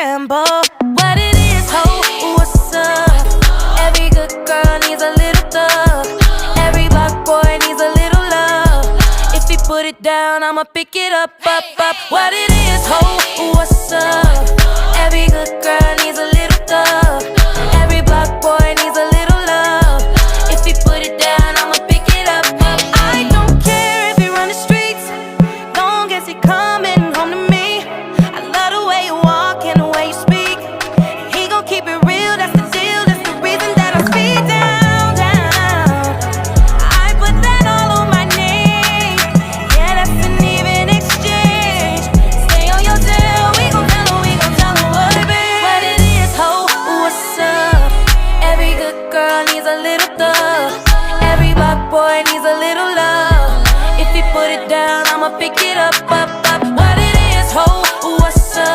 Rambo. What it is, ho, what's up? Every good girl needs a little thug. Every black boy needs a little love. If he put it down, I'ma pick it up, up, up. What it is, ho, what's up?